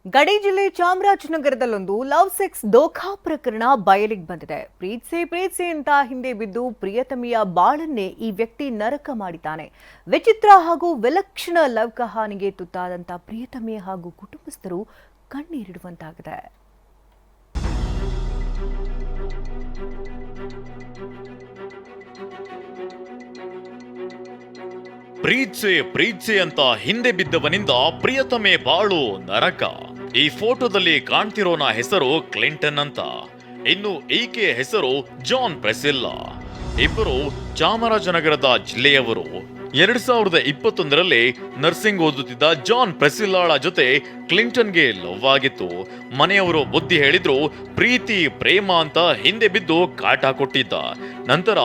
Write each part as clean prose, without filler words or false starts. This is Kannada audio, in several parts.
ಗಡಿ ಜಿಲ್ಲೆ ಚಾಮರಾಜನಗರದಲ್ಲೊಂದು ಲವ್ ಸೆಕ್ಸ್ ದೋಖಾ ಪ್ರಕರಣ ಬಯಲಿಗೆ ಬಂದಿದೆ. ಪ್ರೀತ್ಸೆ ಅಂತ ಹಿಂದೆ ಬಿದ್ದು ಪ್ರಿಯತಮಿಯ ಬಾಳನ್ನೇ ಈ ವ್ಯಕ್ತಿ ನರಕ ಮಾಡಿದ್ದಾನೆ. ವಿಚಿತ್ರ ಹಾಗೂ ವಿಲಕ್ಷಣ ಲವ್ ಕಹಾನಿಗೆ ತುತ್ತಾದಂತ ಪ್ರಿಯತಮಿ ಹಾಗೂ ಕುಟುಂಬಸ್ಥರು ಕಣ್ಣೀರಿಡುವಂತಾಗಿದೆ. ಪ್ರೀತ್ಸೆ ಅಂತ ಹಿಂದೆ ಬಿದ್ದವನಿಂದ ಪ್ರಿಯತಮೆ ಬಾಳು ನರಕ. ಈ ಫೋಟೋದಲ್ಲಿ ಕಾಣ್ತಿರೋನ ಹೆಸರು ಕ್ಲಿಂಟನ್ ಅಂತ. ಇನ್ನು ಈಕೆ ಹೆಸರು ಜಾನ್ ಪ್ರೆಸಿಲ್ಲಾ. ಇಬ್ಬರು ಚಾಮರಾಜನಗರದ ಜಿಲ್ಲೆಯವರು. 2021ರಲ್ಲಿ ನರ್ಸಿಂಗ್ ಓದುತ್ತಿದ್ದ ಜಾನ್ ಪ್ರೆಸಿಲ್ಲಾಳ ಜೊತೆ ಕ್ಲಿಂಟನ್ಗೆ ಲವ್ ಆಗಿತ್ತು. ಮನೆಯವರು ಬುದ್ಧಿ ಹೇಳಿದ್ರು, ಪ್ರೀತಿ ಪ್ರೇಮ ಅಂತ ಹಿಂದೆ ಬಿದ್ದು ಕಾಟ ಕೊಟ್ಟಿದ್ದ. ನಂತರ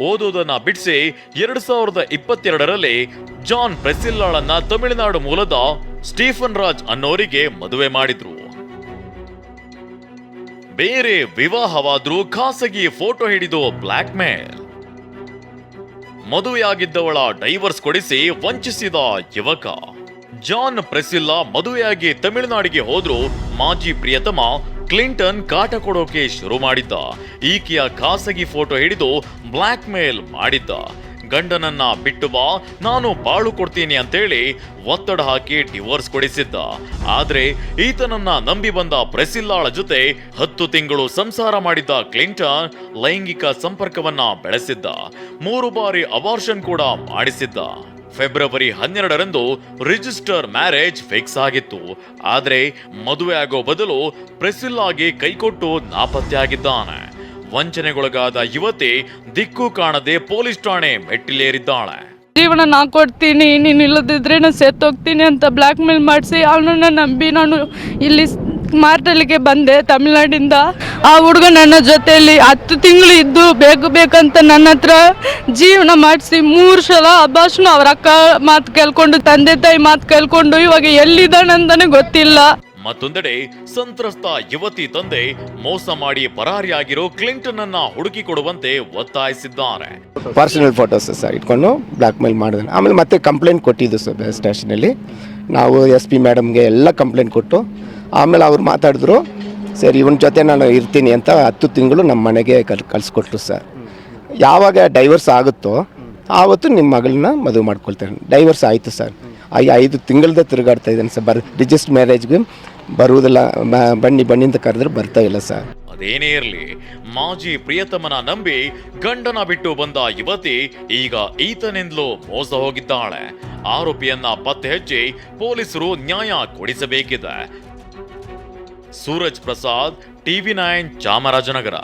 ಓದೋದನ್ನ ಬಿಡಿಸಿ 2022ರಲ್ಲಿ ಜಾನ್ ಪ್ರೆಸಿಲ್ಲಾಳನ್ನ ತಮಿಳುನಾಡು ಮೂಲದ ಸ್ಟೀಫನ್ ರಾಜ್ ಅನ್ನೋರಿಗೆ ಮದುವೆ ಮಾಡಿದ್ರು. ಬೇರೆ ವಿವಾಹವಾದ್ರೂ ಖಾಸಗಿ ಫೋಟೋ ಹಿಡಿದು ಬ್ಲಾಕ್ ಮೇಲ್. ಮದುವೆಯಾಗಿದ್ದವಳ ಡೈವರ್ಸ್ ಕೊಡಿಸಿ ವಂಚಿಸಿದ ಯುವಕ. ಜಾನ್ ಪ್ರೆಸಿಲ್ಲಾ ಮದುವೆಯಾಗಿ ತಮಿಳುನಾಡಿಗೆ ಹೋದ್ರು. ಮಾಜಿ ಪ್ರಿಯತಮ ಕ್ಲಿಂಟನ್ ಕಾಟ ಕೊಡೋಕೆ ಶುರು ಮಾಡಿದ್ದ. ಈಕೆಯ ಖಾಸಗಿ ಫೋಟೋ ಹಿಡಿದು ಬ್ಲಾಕ್ ಮೇಲ್ ಮಾಡಿದ್ದ. ಗಂಡನನ್ನ ಬಿಟ್ಟು ಬಾ, ನಾನು ಬಾಳು ಕೊಡ್ತೀನಿ ಅಂತೇಳಿ ಒತ್ತಡ ಹಾಕಿ ಡಿವೋರ್ಸ್ ಕೊಡಿಸಿದ್ದ. ಆದ್ರೆ ಈತನನ್ನ ನಂಬಿ ಬಂದ ಪ್ರೆಸಿಲ್ಲಾಳ ಜೊತೆ 10 ತಿಂಗಳು ಸಂಸಾರ ಮಾಡಿದ್ದ ಕ್ಲಿಂಟನ್ ಲೈಂಗಿಕ ಸಂಪರ್ಕವನ್ನ ಬೆಳೆಸಿದ್ದ. 3 ಬಾರಿ ಅಬಾರ್ಷನ್ ಕೂಡ ಮಾಡಿಸಿದ್ದ. ಫೆಬ್ರವರಿ 12ರಂದು ರಿಜಿಸ್ಟರ್ ಮ್ಯಾರೇಜ್ ಫಿಕ್ಸ್ ಆಗಿತ್ತು. ಆದ್ರೆ ಮದುವೆ ಆಗೋ ಬದಲು ಪ್ರೆಸಿಲ್ಲಾಗೆ ಕೈಕೊಟ್ಟು ನಾಪತ್ತೆಯಾಗಿದ್ದಾನೆ. ವಂಚನೆಗೊಳಗಾದ ಯುವತಿ ದಿಕ್ಕು ಕಾಣದೆ ಪೊಲೀಸ್ ಠಾಣೆ ಮೆಟ್ಟಿಲೇರಿದ್ದಾಳೆ. ಜೀವನ ನಾ ಕೊಡ್ತೀನಿ, ನೀನು ಇಲ್ಲದಿದ್ರೆ ನಾನು ಸೆತ್ತೋಗ್ತೀನಿ ಅಂತ ಬ್ಲ್ಯಾಕ್ ಮೇಲ್ ಮಾಡಿಸಿ ಅವನನ್ನ ನಂಬಿ ನಾನು ಇಲ್ಲಿ ಮಾರ್ಟಲ್ಲಿಗೆ ಬಂದೆ ತಮಿಳ್ನಾಡಿಂದ. ಆ ಹುಡುಗ ನನ್ನ ಜೊತೆಯಲ್ಲಿ 10 ತಿಂಗಳು ಇದ್ದು ಬೇಕಂತ ನನ್ನ ಹತ್ರ ಜೀವನ ಮಾಡಿಸಿ 3 ಸಲ ಅಭಾಷಣ. ಅವ್ರ ಅಕ್ಕ ಮಾತು ಕೇಳ್ಕೊಂಡು, ತಂದೆ ತಾಯಿ ಮಾತು ಕೇಳ್ಕೊಂಡು ಇವಾಗ ಎಲ್ಲಿದ್ದಾನಂತಾನೆ ಗೊತ್ತಿಲ್ಲ. ಮತ್ತೊಂದೆಡೆ ಸಂತ್ರಸ್ತ ಯುವತಿ ತಂದೆ ಮೋಸ ಮಾಡಿ ಪರಾರಿಯಾಗಿರೋ ಕ್ಲಿಂಟನ್ ಅನ್ನ ಹುಡುಕಿ ಕೊಡುವಂತೆ ಒತ್ತಾಯಿಸಿದ್ದಾರೆ. ಪರ್ಸನಲ್ ಫೋಟೋಸ್ ಸರ್ ಇಟ್ಕೊಂಡು ಬ್ಲಾಕ್ ಮೇಲ್ ಮಾಡಿದ್ರೆ ಆಮೇಲೆ ಮತ್ತೆ ಕಂಪ್ಲೇಂಟ್ ಕೊಟ್ಟಿದ್ದು ಸರ್ ಸ್ಟೇಷನಲ್ಲಿ. ನಾವು SP ಮೇಡಮ್ಗೆ ಎಲ್ಲ ಕಂಪ್ಲೇಂಟ್ ಕೊಟ್ಟು ಆಮೇಲೆ ಅವ್ರು ಮಾತಾಡಿದ್ರು, ಸರ್ ಇವನ ಜೊತೆ ನಾನು ಇರ್ತೀನಿ ಅಂತ 10 ತಿಂಗಳು ನಮ್ಮ ಮನೆಗೆ ಕಳಿಸ್ಕೊಟ್ರು ಸರ್. ಯಾವಾಗ ಡೈವರ್ಸ್ ಆಗುತ್ತೋ ಆವತ್ತು ನಿಮ್ಮ ಮಗಳನ್ನ ಮದುವೆ ಮಾಡ್ಕೊಳ್ತಾರೆ. ಡೈವರ್ಸ್ ಆಯಿತು ಸರ್. 5 ತಿಂಗಳದ ತಿರುಗಾಡ್ತಾ ಇದ್ದಾನೆ ಸರ್. ರಿಜಿಸ್ಟರ್ ಮ್ಯಾರೇಜ್ಗೆ ಬರುವುದಿಲ್ಲ, ಬನ್ನಿ ಅಂತ ಕರೆದ್ರೆ ಬರ್ತಾ ಇಲ್ಲ ಸರ್. ಅದೇನೇ ಇರಲಿ, ಮಾಜಿ ಪ್ರಿಯತಮನ ನಂಬಿ ಗಂಡನ ಬಿಟ್ಟು ಬಂದ ಯುವತಿ ಈಗ ಈತನಿಂದಲೂ ಮೋಸ ಹೋಗಿದ್ದಾಳೆ. ಆರೋಪಿಯನ್ನ ಪತ್ತೆ ಹಚ್ಚಿ ಪೊಲೀಸರು ನ್ಯಾಯ ಕೊಡಿಸಬೇಕಿದೆ. ಸೂರಜ್ ಪ್ರಸಾದ್, TV9 ಚಾಮರಾಜನಗರ.